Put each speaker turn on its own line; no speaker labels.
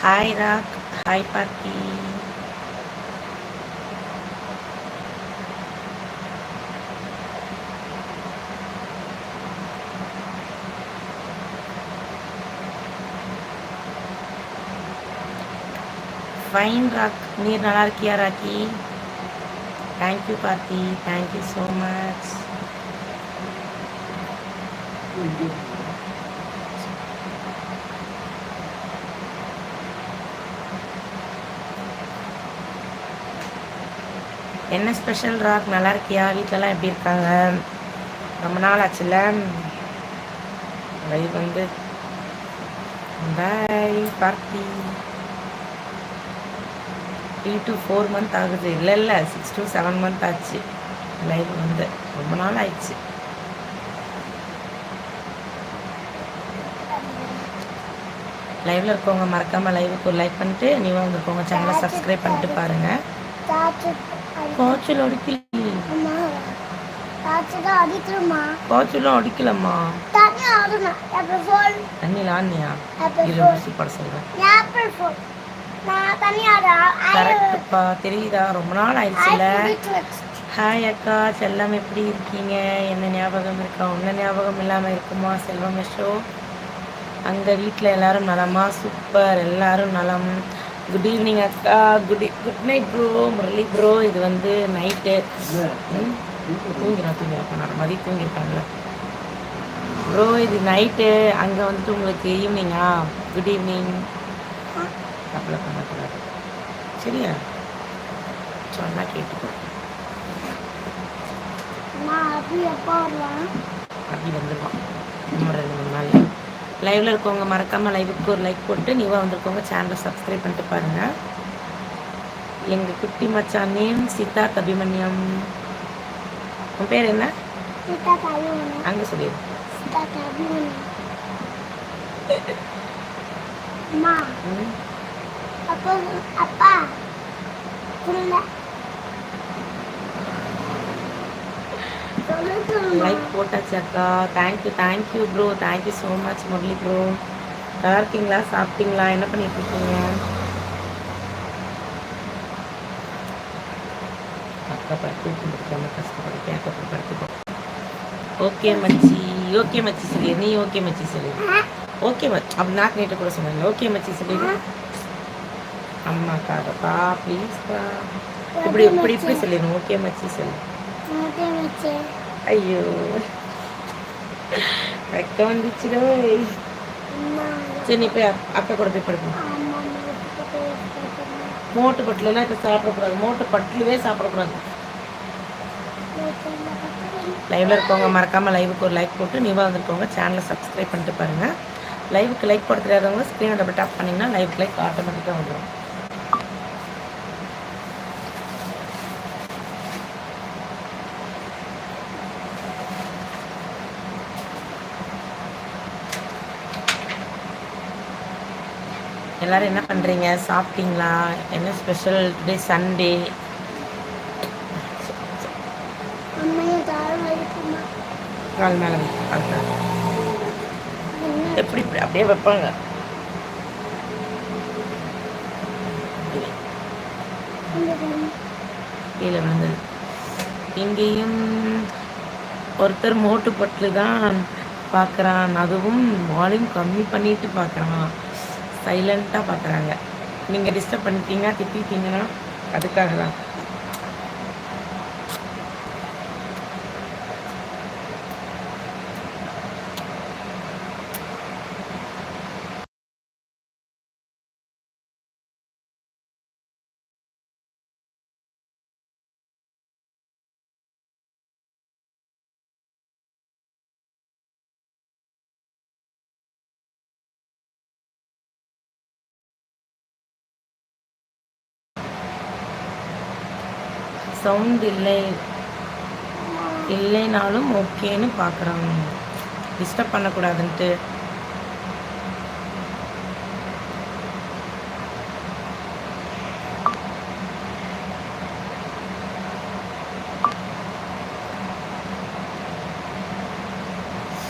Hi Rock, hi Parthi. Fine Rock, நீ நல்லா இருக்கியா Rocky? Thank you Parthi, thank you so much. என்ன ஸ்பெஷல் ராக், நல்லா இருக்கியா? வீட்டிலலாம் எப்படி இருக்காங்க? ரொம்ப நாள் ஆச்சுல்ல லைவ் வந்து. பாய் பார்த்தி. 3 to 4 month ஆகுது. இல்லை 6 to 7 month ஆச்சு லைவ் வந்து. ரொம்ப நாள் ஆயிடுச்சு. லைவ்ல இருக்கவங்க மறக்காம லைவுக்கு ஒரு லைக் பண்ணிட்டு நீங்களும் வந்துருக்கவங்க சேனலை சப்ஸ்கிரைப் பண்ணிட்டு பாருங்க. காய்ச்சல் அடிக்கலம்மா. தண்ணியில் ஆனியா பட சொல்றேன். கரெக்டுப்பா, தெரியுதா? ரொம்ப நாள் ஆயிடுச்சுல. ஹாய் அக்கா செல்லம், எப்படி இருக்கீங்க? என்ன ஞாபகம் இருக்கா? ஒன்றும் ஞாபகம் இல்லாமல் இருக்குமா செல்வம் யஷோ? அங்கே வீட்டில் எல்லாரும் நலமா? சூப்பர், எல்லாரும் நலம். குட் ஈவினிங் அக்கா. Good night bro. Murali bro, இது வந்து நைட்டு. தூங்கிறான் மதியம் தூங்கியிருக்காங்களே ப்ரோ. இது நைட்டு, அங்கே வந்துட்டு உங்களுக்கு ஈவினிங்கா? Good evening. அப்ளை பண்ணக்கூடாது சரியா? சொன்னால் கேட்டுக்கோ. அப்படி வந்துடுவான் இன்னும் 2-3 நாள். லைவில் இருக்கவங்க மறக்காமல் லைவுக்கு ஒரு லைக் போட்டு நீவாக வந்திருக்கவங்க சேனலை சப்ஸ்கிரைப் பண்ணிட்டு பாருங்கள். எங்கள் குட்டி மச்சான் நேம் சித்தார்த் அபிமன்யம். உன் பேர் என்ன? அங்கே சொல்லிடு. லைக் போட்டாச்சு அக்கா. Thank you bro, thank you so much Murali bro. நல்லா இருக்கீங்களா? சாப்பிட்டீங்களா? என்ன பண்ணிட்டு இருக்கீங்க? அக்கா படுத்து முடிக்காம கஷ்டப்பட்டு அக்கா படுத்துக்கோ. ஓகே மச்சி, ஓகே மச்சி சொல்லி. நீ ஓகே மச்சி சொல்லி. ஓகே மச்சி அப்படி நாக்கு நீட்ட கூட சொன்னாங்க. ஓகே மச்சி சொல்லிடு. அம்மாக்காகப்பா ப்ளீஸ்ப்பா. இப்படி இப்படி இப்படி சொல்லிடணும். ஓகே மச்சி சொல்லு. ஐயோ வெக்க வந்துச்சுடோ. சரி நீ போய் அக்கா கூட போய் படுக்கணும். மோட்டு பட்டுலாம் இப்போ சாப்பிடக்கூடாது. மோட்டு பட்டுலவே சாப்பிடக்கூடாது. லைவ்ல இருக்கவங்க மறக்காமல் லைவுக்கு ஒரு லைக் போட்டு நீவாக வந்துருக்கவங்க சேனலை சப்ஸ்கிரைப் பண்ணிட்டு பாருங்கள். லைவுக்கு லைக் போட தெரியாதவங்க ஸ்க்ரீனை டபுள் டாப் பண்ணிங்கன்னா லைவுக்கு லைக் ஆட்டோமேட்டிக்காக வந்துடும். எல்லோரும் என்ன பண்ணுறீங்க? சாப்பிட்டீங்களா? என்ன ஸ்பெஷல் டுடே சண்டே? கால் மேலே எப்படி இப்படி அப்படியே வைப்பாங்க. கீழே விழுந்தது. இங்கேயும் ஒருத்தர் மோட்டு பட்டில் தான் பார்க்குறான். அதுவும் வால்யூம் கம்மி பண்ணிட்டு பார்க்குறான். சைலண்ட்டாக பார்க்குறாங்க. நீங்கள் டிஸ்டர்ப் பண்ணிட்டீங்க திட்டிட்டீங்கன்னா அதுக்காக தான். சவுண்ட் இல்லைனாலும் ஓகேன்னு பார்க்குறாங்க. டிஸ்டர்ப் பண்ணக்கூடாதுன்ட்டு